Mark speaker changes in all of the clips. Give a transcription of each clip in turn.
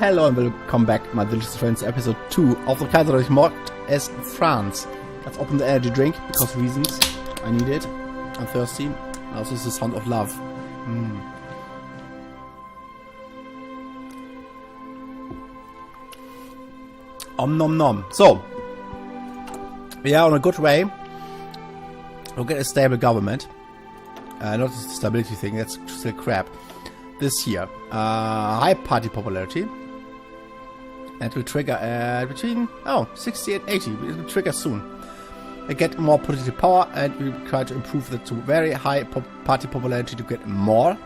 Speaker 1: Hello and welcome back, my delicious friends, episode 2 of the Kaiserreich marked as France. Let's open the energy drink, because reasons. I need it. I'm thirsty. Also, it's the sound of love. Om nom nom. So, we are on a good way. We'll get a stable government. Not a stability thing, that's still crap. This year. High party popularity. It will trigger between 60 and 80. It will trigger soon. We get more political power and we try to improve that to very high party popularity to get more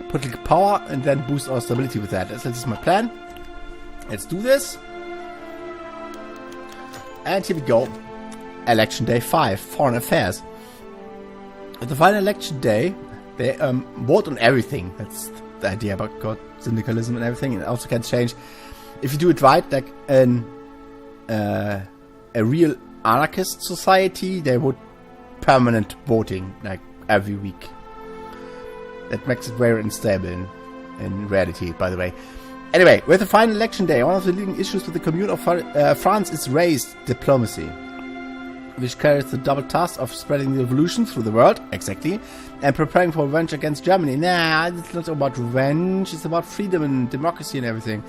Speaker 1: political power and then boost our stability with that. This is my plan. Let's do this. And here we go. Election day 5. Foreign affairs. At the final election day, they vote on everything. That's the idea about God, syndicalism and everything. It also can change. If you do it right, like a real anarchist society, they would permanent voting, like every week. That makes it very unstable in reality, by the way. Anyway, with the final election day, one of the leading issues with the commune of France is raised diplomacy, which carries the double task of spreading the revolution through the world, exactly, and preparing for revenge against Germany. Nah, it's not about revenge, it's about freedom and democracy and everything.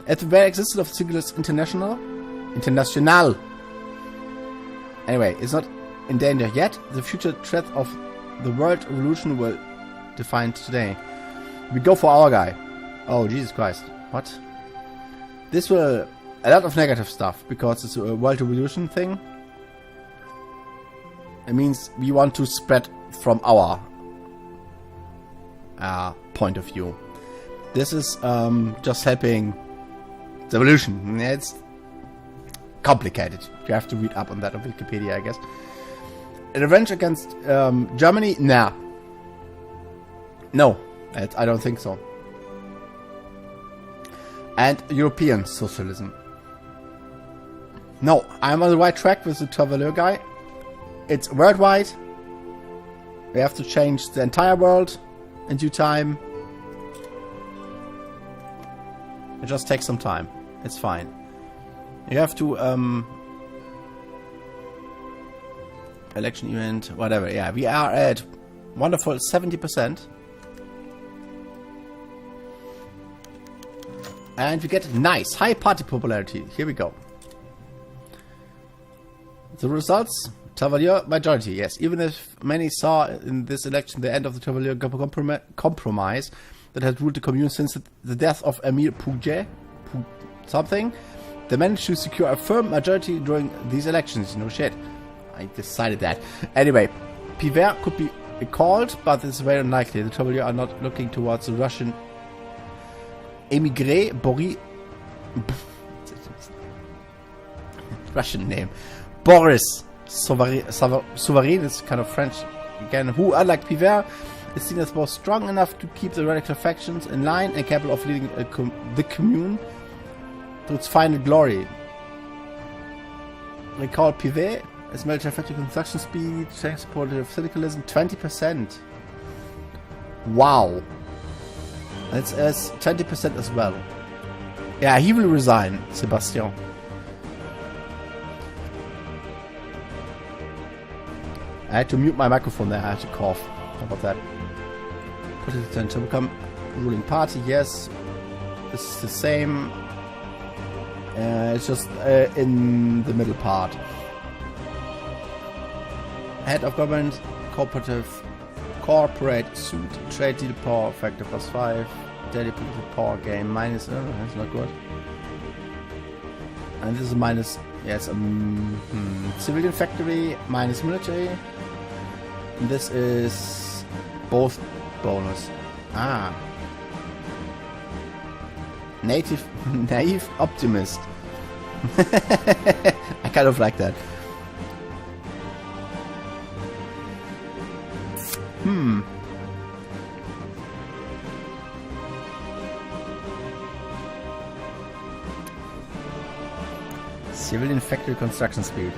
Speaker 1: At the very existence of Syndicalist International. Anyway, it's not in danger yet. The future threat of the world revolution will define today. We go for our guy. Oh, Jesus Christ. What? This will... a lot of negative stuff, because it's a world revolution thing. It means we want to spread from our point of view. This is just helping the evolution. It's complicated. You have to read up on that on Wikipedia, I guess. A revenge against Germany? Nah. No, I don't think so. And European socialism. No, I'm on the right track with the Traveler guy. It's worldwide. We have to change the entire world in due time. It just takes some time. It's fine. You have to election event, whatever. Yeah, we are at wonderful 70%. And we get nice high party popularity. Here we go. The results: Travailleur majority, yes. Even if many saw in this election the end of the Travailleur compromise that had ruled the commune since the death of Emile Pouget, they managed to secure a firm majority during these elections. No shit. I decided that. Anyway, Pivert could be recalled, but it's very unlikely. The Travailleurs are not looking towards the Russian émigré Russian name. Boris Souverain is kind of French again, who, unlike Pivert, is seen as both strong enough to keep the radical factions in line and capable of leading the commune to its final glory. Recall Pivet as military effective construction speed, transport of syndicalism, 20%. Wow. That's as 20% as well. Yeah, he will resign, Sebastian. I had to mute my microphone there, I had to cough. How about that? Political to become ruling party, yes. This is the same. It's just in the middle part. Head of government, corporate suit, trade deal power, factor +5, daily political power gain minus. That's not good. And this is minus. Yes, civilian factory minus military. And this is both bonus. Naive optimist. I kind of like that. Civilian factory construction speed.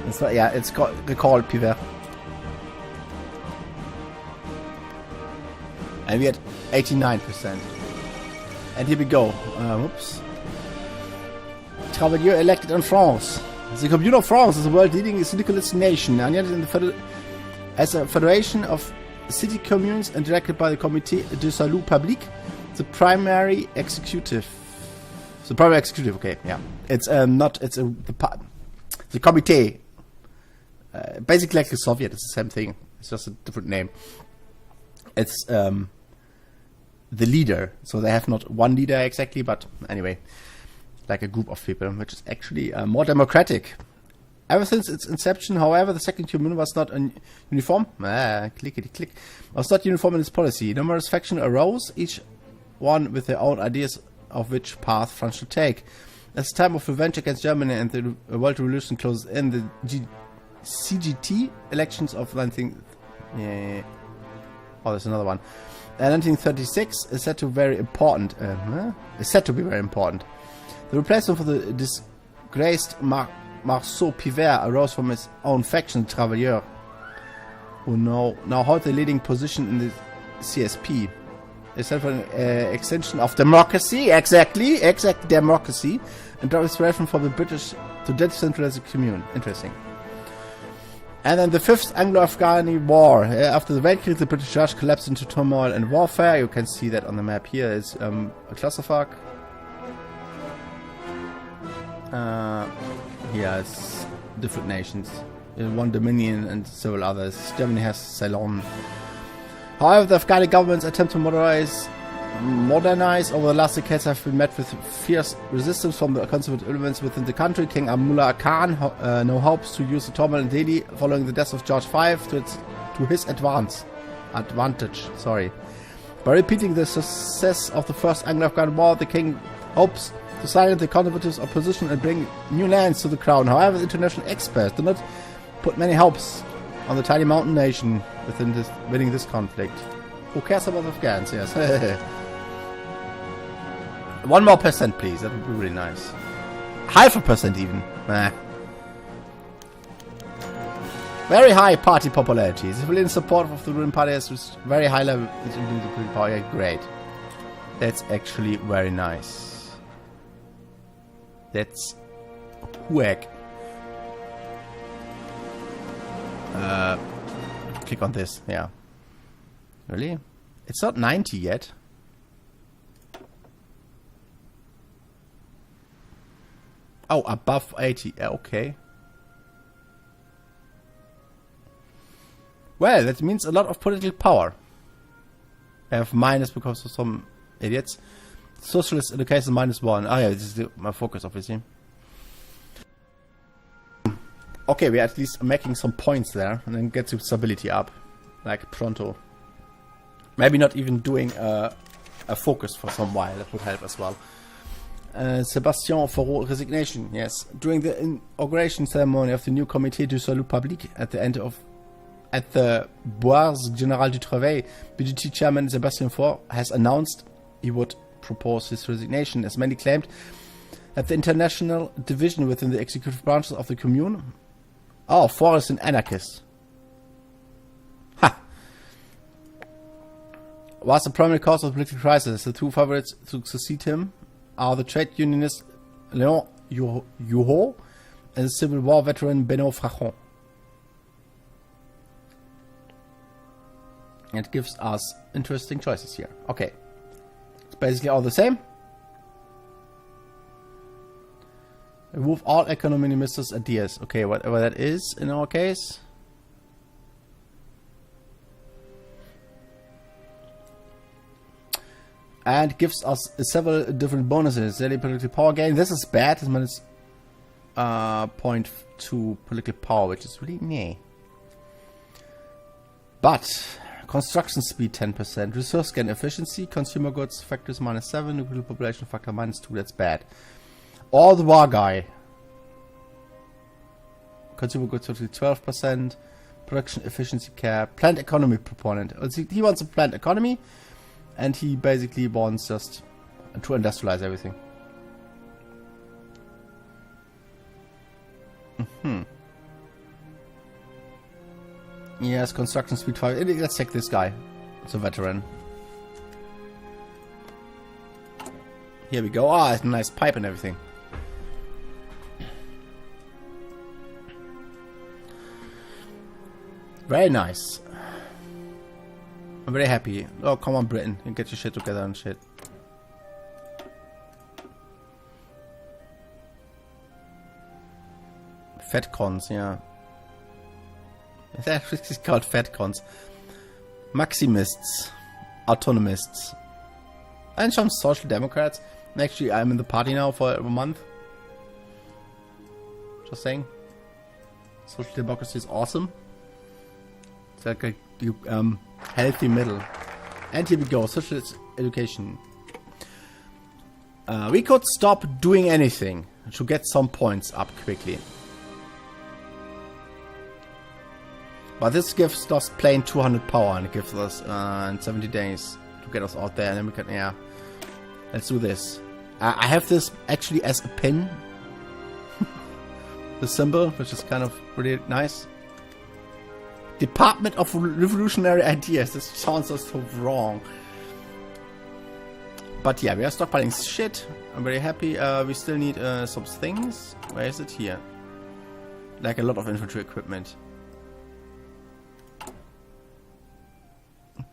Speaker 1: It's not, yeah, it's recalled Pivert. And we had 89%. And here we go. Whoops. Travailleur elected in France. The Commune of France is the world leading syndicalist nation, and yet as a federation of city communes and directed by the Comité de Salut Public, the primary executive. The primary executive, okay, yeah. It's not, it's the Comité. Basically like the Soviet, it's the same thing. It's just a different name. It's the leader, so they have not one leader exactly, but anyway. Like a group of people, which is actually more democratic. Ever since its inception, however, the second commune was not uniform. Clickety-click. Was not uniform in its policy. Numerous factions arose, each one with their own ideas of which path France should take. As the time of revenge against Germany and the World Revolution closed in, the CGT elections of 1936 is said to be very important. The replacement for the disgraced Marceau Pivert arose from his own faction, the Travailleurs, who now hold the leading position in the CSP. It's an extension of democracy, exactly democracy, and draw inspiration from the British to decentralize the commune. Interesting. And then the Fifth Anglo-Afghani War. After the Weltkrieg, the British Reich collapsed into turmoil and warfare. You can see that on the map here. It's a clusterfuck. Here it's different nations. One Dominion and several others. Germany has Ceylon. However, the Afghani government's attempt to modernize over the last decades have been met with fierce resistance from the conservative elements within the country. King Abdullah Khan now hopes to use the turmoil in Delhi following the death of George V to his advantage. By repeating the success of the First Anglo-Afghan War, the king hopes to silence the conservatives' opposition and bring new lands to the crown. However, the international experts do not put many hopes on the tiny mountain nation within winning this conflict. Who cares about Afghans? Yes. 1 more percent, please. That would be really nice. 0.5% even. Very high party popularity. The civilian support of the ruling party has reached very high level. Great. That's actually very nice. That's whack. Click on this. Yeah. Really? It's not 90 yet. Oh, above 80. Okay. Well, that means a lot of political power. I have minus because of some idiots. Socialist in the case of -1. Ah, yeah, this is my focus, obviously. Okay, we're at least making some points there, and then get the stability up, like pronto. Maybe not even doing a focus for some while. That would help as well. Sébastien Fourreau resignation. Yes, during the inauguration ceremony of the new Comité du Salut Public at the Bourse Générale du Travail, BGT chairman Sébastien Fourreau has announced he would propose his resignation, as many claimed that the international division within the executive branches of the commune. Oh, Fourreau is an anarchist. Ha! Was the primary cause of the political crisis. The two favorites to succeed him are the trade unionist Léon Youhot and the Civil War veteran Benoît Frachon. It gives us interesting choices here. Okay. It's basically all the same. Remove all economy ministers' ideas. Okay, whatever that is in our case. And gives us several different bonuses. Daily political power gain. This is bad. It's minus 0.2 political power, which is really meh. But construction speed 10%, resource gain efficiency, consumer goods factors -7, nuclear population factor -2. That's bad. All the war guy. Consumer goods 12%, production efficiency care, plant economy proponent. He wants a plant economy, and he basically wants just to industrialize everything. Yes, construction speed 5. Let's take this guy. It's a veteran. Here we go. Ah, it's a nice pipe and everything. Very nice. I'm very happy. Oh, come on, Britain. You get your shit together and shit. Fedcons, yeah. It's called Fedcons. Maximists. Autonomists. And some Social Democrats. Actually, I'm in the party now for a month. Just saying. Social democracy is awesome. It's like a healthy middle. And here we go. Socialist education. We could stop doing anything to get some points up quickly. But this gives us plain 200 power and it gives us in 70 days to get us out there. And then we can, yeah. Let's do this. I have this actually as a pin. The symbol, which is kind of really nice. Department of Revolutionary Ideas. This sounds so wrong. But yeah, we are stockpiling shit. I'm very happy. We still need some things. Where is it? Here. Like a lot of infantry equipment.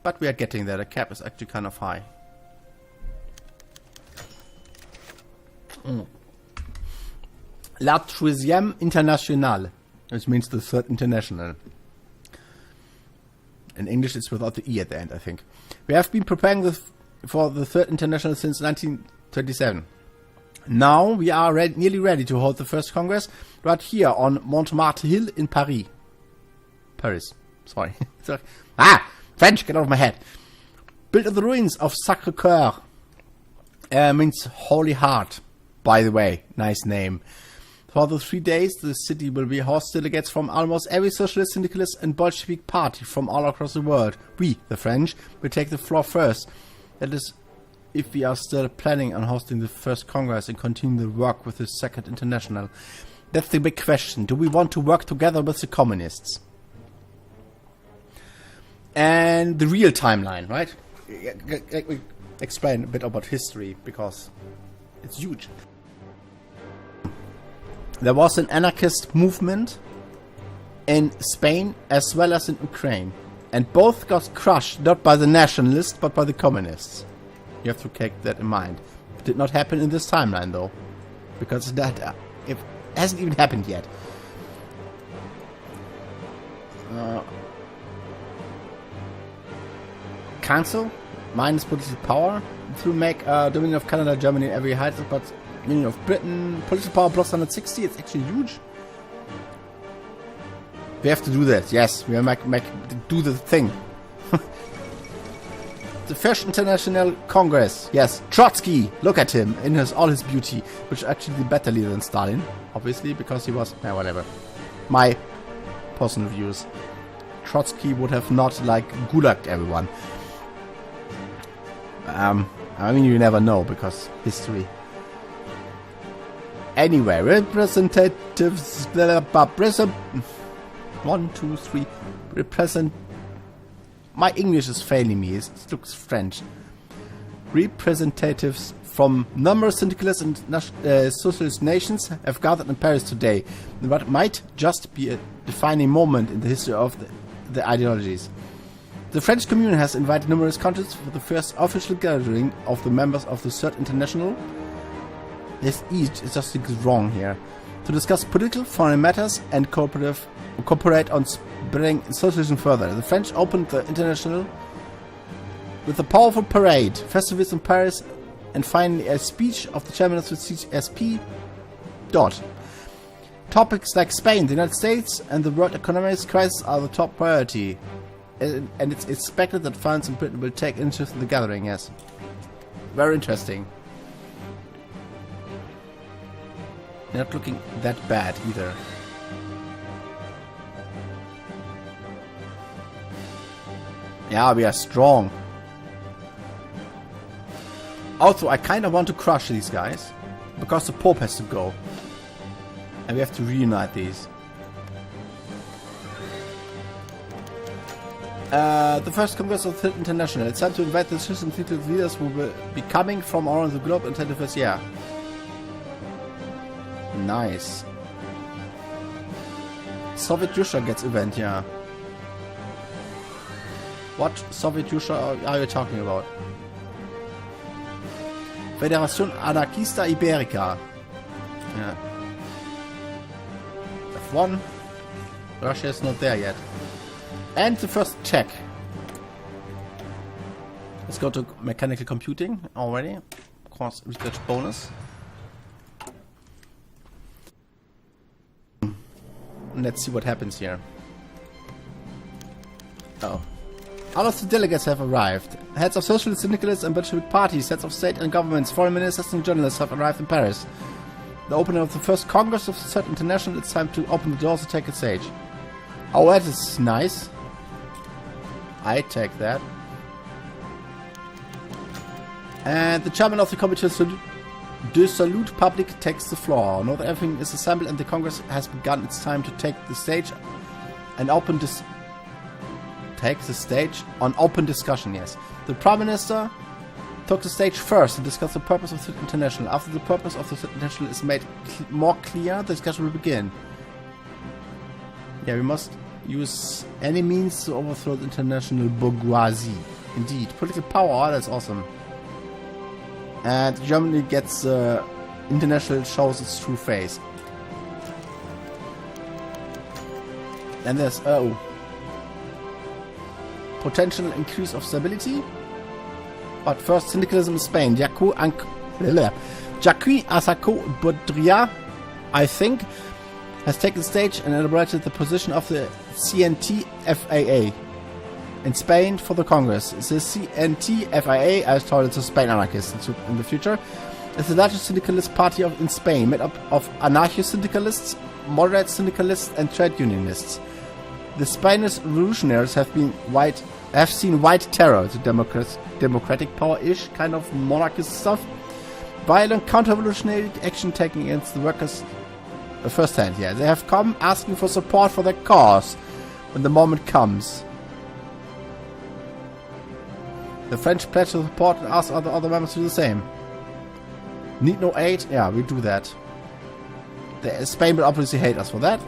Speaker 1: But we are getting there. The cap is actually kind of high. La Troisième Internationale, which means the Third International. In English, it's without the E at the end, I think. We have been preparing for the Third International since 1927. Now we are nearly ready to hold the first Congress right here on Montmartre Hill in Paris. Paris. Sorry. French, get out of my head. Built on the ruins of Sacré-Cœur. Means Holy Heart. By the way, nice name. For the 3 days, the city will be host delegates from almost every socialist, syndicalist and Bolshevik party from all across the world. We, the French, will take the floor first. That is, if we are still planning on hosting the first Congress and continue the work with the Second International. That's the big question. Do we want to work together with the communists? And the real timeline, right? Let me explain a bit about history, because it's huge. There was an anarchist movement in Spain as well as in Ukraine. And both got crushed, not by the nationalists, but by the communists. You have to keep that in mind. It did not happen in this timeline, though. Because that it hasn't even happened yet. Council, minus political power, to make Dominion of Canada, Germany, every height, but Union of Britain, political power plus 160, it's actually huge. We have to do that, yes, we do the thing. The First International Congress, yes, Trotsky, look at him in all his beauty, which is actually the better leader than Stalin, obviously, because he was, whatever. My personal views. Trotsky would have not, gulagged everyone. I mean, you never know, because history. Anyway, representatives... 1, 2, 3... My English is failing me, it looks French. Representatives from numerous syndicalist and socialist nations have gathered in Paris today in what might just be a defining moment in the history of the ideologies. The French Commune has invited numerous countries for the first official gathering of the members of the Third International. This each is just wrong here. To discuss political, foreign matters and cooperate on spreading socialism further. The French opened the International with a powerful parade, festivals in Paris, and finally a speech of the chairman of the CSP. Topics like Spain, the United States, and the world economic crisis are the top priority. And it's expected that France and Britain will take interest in the gathering, yes. Very interesting. Not looking that bad either. Yeah, we are strong. Also, I kind of want to crush these guys, because the Pope has to go. And we have to reunite these. The first Congress of the International. It's time to invite the citizen leaders who will be coming from around the globe in 21st year. Nice. Soviet Russia gets event, yeah. What Soviet Russia are you talking about? Federación Anarquista Ibérica. Yeah. F1. Russia is not there yet. And the first check. Let's go to mechanical computing already. Of course, research bonus. Let's see what happens here. Oh. All of the delegates have arrived. Heads of socialist, syndicalist and Bolshevik parties, heads of state and governments, foreign ministers and journalists have arrived in Paris. The opening of the first Congress of the Third International, it's time to open the doors and take a stage. Oh, that is nice. I take that. And the chairman of the Committee de Salute Public takes the floor. Now that everything is assembled and the Congress has begun, it's time to take the stage and open this. Take the stage on open discussion, yes. The Prime Minister took the stage first and discussed the purpose of the International. After the purpose of the International is made more clear, the discussion will begin. Yeah, we must use any means to overthrow the international bourgeoisie. Indeed. Political power, that's awesome. And Germany gets international shows its true face. And there's potential increase of stability. But first, syndicalism in Spain. Jacques Asako Bodria, I think, has taken the stage and elaborated the position of the CNT-FAA in Spain for the Congress. The CNT-FAA, as told it's a Spain anarchist in the future, is the largest syndicalist party in Spain, made up of anarcho-syndicalists, moderate syndicalists and trade unionists. The Spanish revolutionaries have seen white terror, the democratic power-ish kind of monarchist stuff, violent counter-revolutionary action taken against the workers firsthand. Yeah, they have come asking for support for their cause when the moment comes. The French pledge to support and ask other members to do the same. Need no aid? Yeah, we do that. Spain will obviously hate us for that.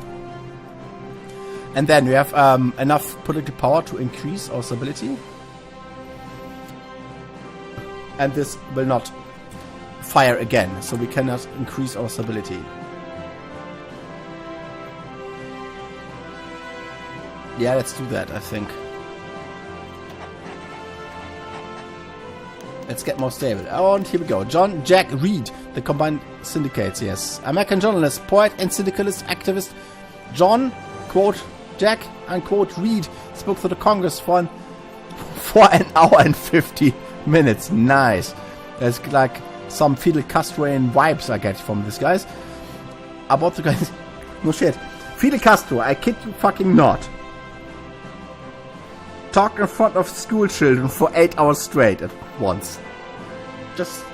Speaker 1: And then we have enough political power to increase our stability. And this will not fire again, so we cannot increase our stability. Yeah, let's do that, I think. Let's get more stable. Oh, and here we go. Jack Reed, the combined syndicates, yes. American journalist, poet and syndicalist activist John, quote, Jack, unquote, Reed spoke to the Congress for an hour and 50 minutes. Nice. There's like some Fidel Castroian vibes I get from these guys. About the guys. No shit. Fidel Castro, I kid you fucking not. Talk in front of school children for 8 hours straight at once. Just.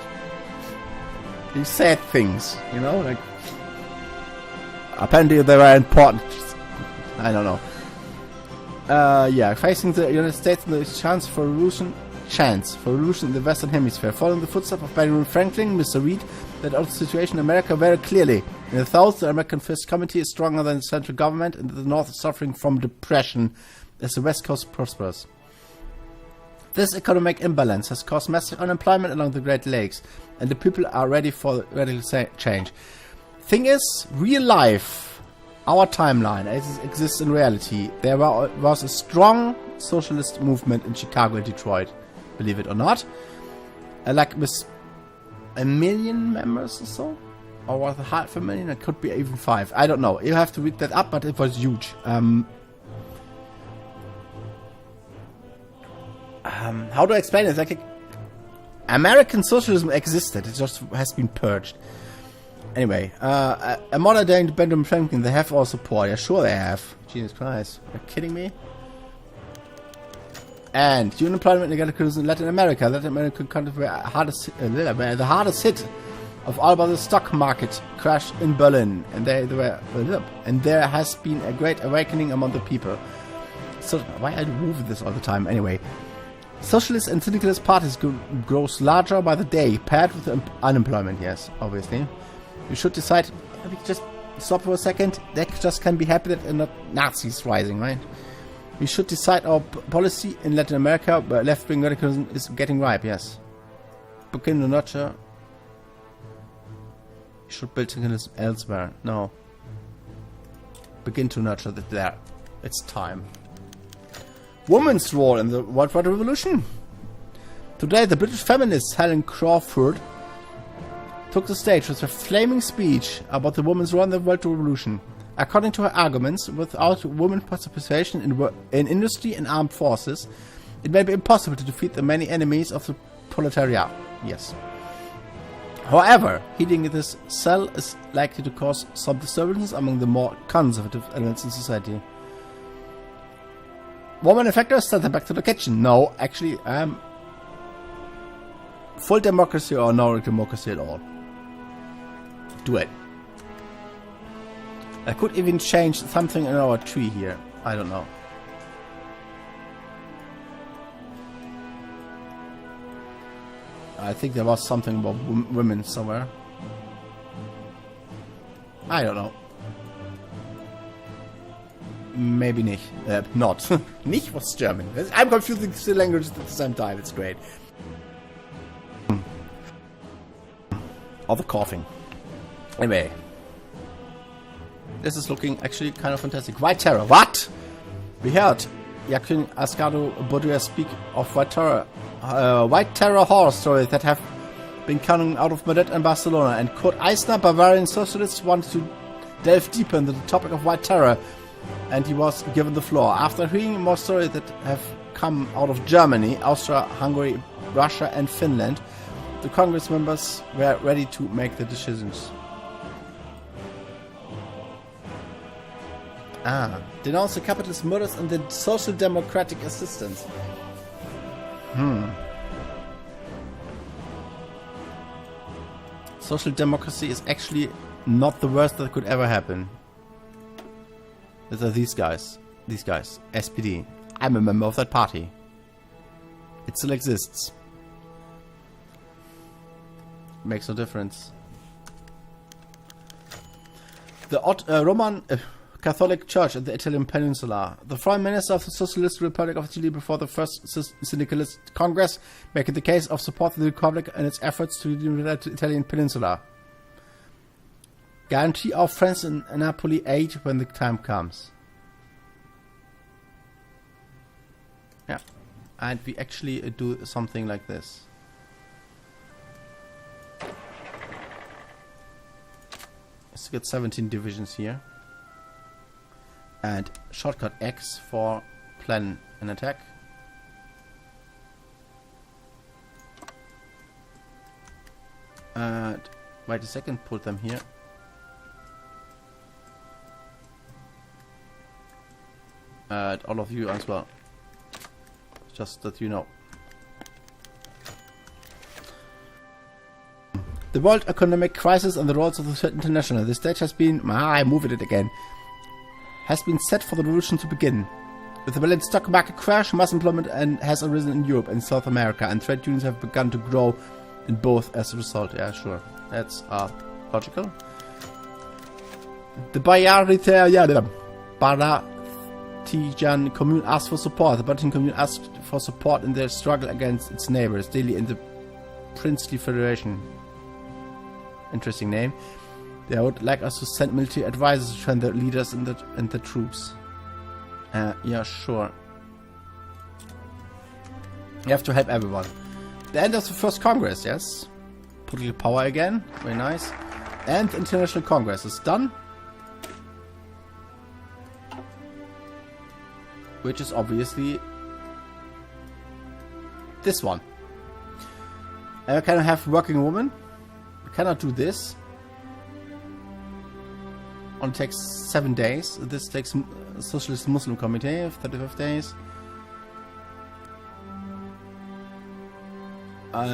Speaker 1: He said things, you know? Like. Apparently they were important. I don't know. Yeah, facing the United States and the chance for revolution in the Western Hemisphere. Following the footsteps of Benjamin Franklin, Mr. Reed laid out the situation in America very clearly. In the South, the American First Committee is stronger than the central government, and the North is suffering from depression as the West Coast prospers. This economic imbalance has caused massive unemployment along the Great Lakes, and the people are ready for radical change. Thing is, real life. Our timeline, as it exists in reality, there was a strong socialist movement in Chicago and Detroit, believe it or not. Like with 1 million members or so? Or was it 500,000? It could be even 5. I don't know. You have to read that up, but it was huge. How do I explain it? Like, American socialism existed. It just has been purged. Anyway, a modern day Benjamin Franklin, they have our support. Yeah, sure they have. Jesus Christ. Are you kidding me? And unemployment and radicalism in Latin America. Latin American countries were the hardest hit of all by the stock market crash in Berlin. And there has been a great awakening among the people. So, why I move this all the time? Anyway, socialist and syndicalist parties grows larger by the day, paired with unemployment. Yes, obviously. You should decide. We just stop for a second. That just can be happy that not Nazis rising, right? We should decide our policy in Latin America, where left-wing radicalism is getting ripe. Yes. Begin to nurture. You should build syndicalism elsewhere. No. Begin to nurture that there. It's time. Women's role in the worldwide revolution. Today, the British feminist Helen Crawford took the stage with a flaming speech about the women's role in the world revolution. According to her arguments, without women participation in industry and armed forces, it may be impossible to defeat the many enemies of the proletariat. Yes. However, heeding this cell is likely to cause some disturbances among the more conservative elements in society. Woman effectors, send them back to the kitchen. No, actually, full democracy or no democracy at all. Do it. I could even change something in our tree here. I don't know. I think there was something about women somewhere. I don't know. Maybe nicht. Not. Nicht was German. I'm confusing the languages at the same time. It's great. Or the coughing. Anyway. This is looking actually kind of fantastic. White Terror. What? We heard Joaquin Ascardo Baudouin speak of White Terror. White Terror horror stories that have been coming out of Madrid and Barcelona. And Kurt Eisner, Bavarian socialist, wanted to delve deeper into the topic of White Terror. And he was given the floor. After hearing more stories that have come out of Germany, Austria, Hungary, Russia and Finland, the Congress members were ready to make the decisions. Denounce the capitalist murders and the social democratic assistance. Social democracy is actually not the worst that could ever happen. These are these guys. These guys. SPD. I'm a member of that party. It still exists. Makes no difference. The Roman Catholic Church in the Italian Peninsula. The Prime Minister of the Socialist Republic of Italy before the first Syndicalist Congress, making the case of support to the Republic and its efforts to unite the Italian Peninsula. Guarantee our friends in Napoli aid when the time comes. Yeah. And we actually do something like this. Let's get 17 divisions here. And shortcut X for plan an attack. And wait a second, put them here. And all of you as well. Just that you know. The world economic crisis and the roles of the international. The stage has been... I moved it again. Has been set for the revolution to begin. With the Berlin stock market crash, mass employment has arisen in Europe and South America, and trade unions have begun to grow in both as a result. Yeah, sure. That's logical. The Baratijan commune asked for support. The Baratijan commune asked for support in their struggle against its neighbors, daily in the Princely Federation. Interesting name. They would like us to send military advisors to train the leaders and the troops. Yeah, sure. You have to help everyone. The end of the first Congress, yes. Political power again. Very nice. And the International Congress is done. Which is obviously this one. And we can have working woman. We cannot do this. Only takes 7 days. This takes Socialist Muslim Committee, 35 days.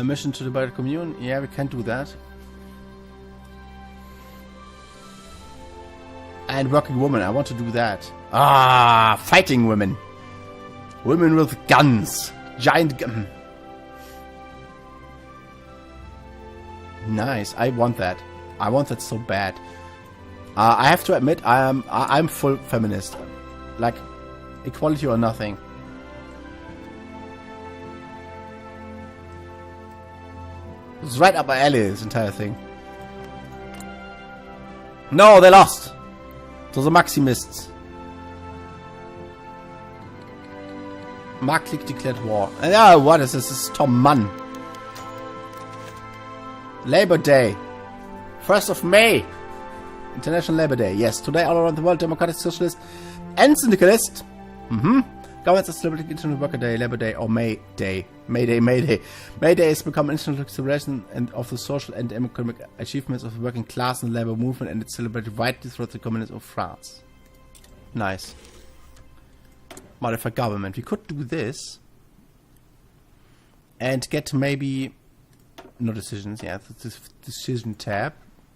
Speaker 1: Mission to the Baratijan commune. Yeah, we can do that. And working woman. I want to do that. Fighting women. Women with guns. Giant gun. Nice. I want that. I want that so bad. I have to admit, I'm full feminist. Like, equality or nothing. It's right up my alley, this entire thing. No, they lost! To the Maximists. Marklik declared war. What is this? This is Tom Mann. Labor Day. 1st of May. International Labor Day. Yes, today all around the world, democratic, socialist, and syndicalist. Governments are celebrating International Worker Day, Labor Day, or May Day. May Day, May Day. May Day has become an international celebration of the social and economic achievements of the working class and labor movement, and it's celebrated widely throughout the communities of France. Nice. Modify government. We could do this. And get maybe... No decisions, yeah. This decision tab.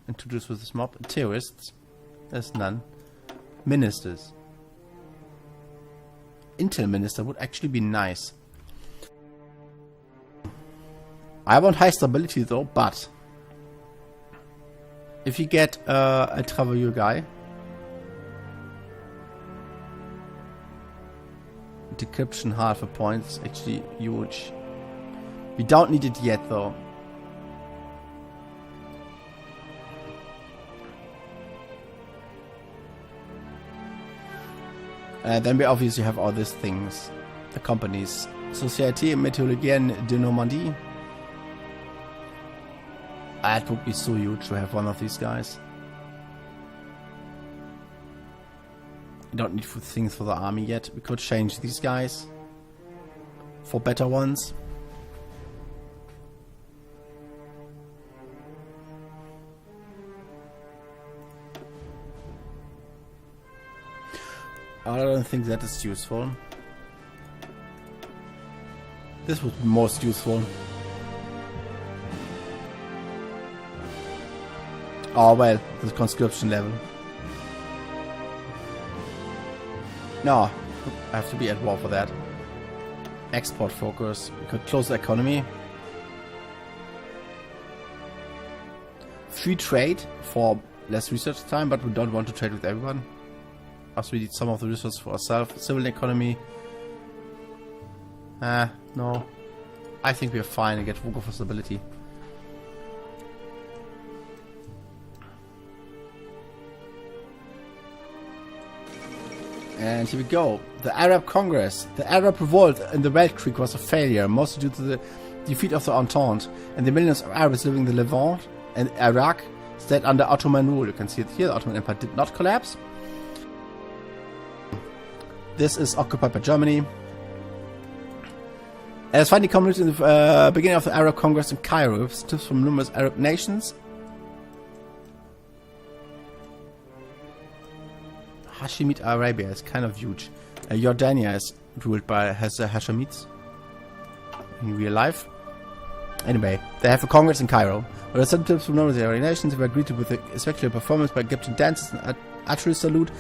Speaker 1: Introduce with this mob. Terrorists. There's none. Ministers. Intel minister would actually be nice. I want high stability though, but if you get a Travailleur guy, decryption half a point is actually huge. We don't need it yet though. Then we obviously have all these things. The companies. Société Métallurgienne de Normandie. That would be so huge to have one of these guys. We don't need things for the army yet. We could change these guys for better ones. I don't think that is useful. This would be most useful. Oh well, the conscription level. No, I have to be at war for that. Export focus. We could close the economy. Free trade for less research time, but we don't want to trade with everyone. As we need some of the resources for ourselves. Civil economy. No. I think we're fine and get Vogue for stability. And here we go. The Arab Congress. The Arab revolt in the Weltkrieg was a failure, mostly due to the defeat of the Entente, and the millions of Arabs living in the Levant and Iraq stayed under Ottoman rule. You can see it here. The Ottoman Empire did not collapse. This is occupied by Germany. As finally communist in the beginning of the Arab Congress in Cairo, with tips from numerous Arab nations. Hashemite Arabia is kind of huge. Jordania is ruled by Hashemites in real life. Anyway, they have a congress in Cairo. Where some tips from numerous Arab nations were greeted with a spectacular performance by Egyptian dances and archery salute.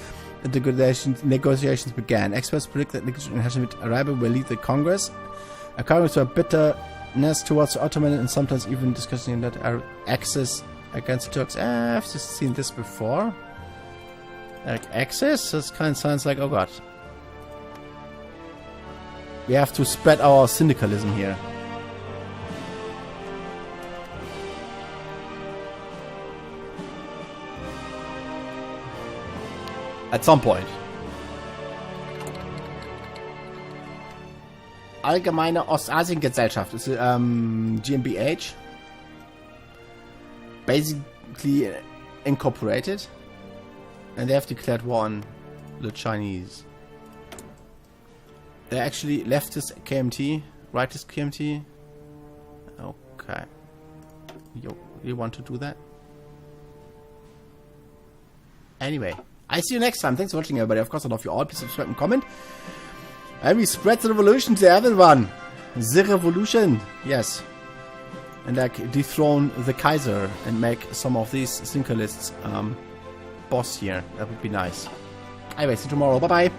Speaker 1: The negotiations began. Experts predict that Hashemite Arabia will lead the Congress. A Congress with bitterness towards the Ottoman and sometimes even discussing that Arab axis against the Turks. I've just seen this before. Like axis? This kind of sounds like, oh god. We have to spread our syndicalism here. At some point. Allgemeine Ostasien-Gesellschaft is GmbH. Basically incorporated. And they have declared war on the Chinese. They actually leftist KMT, rightist KMT. Okay. You want to do that? Anyway. I see you next time. Thanks for watching, everybody. Of course, I love you all. Please subscribe and comment. And we spread the revolution to everyone. The revolution. Yes. And like dethrone the Kaiser and make some of these syndicalists boss here. That would be nice. Anyway, see you tomorrow. Bye-bye.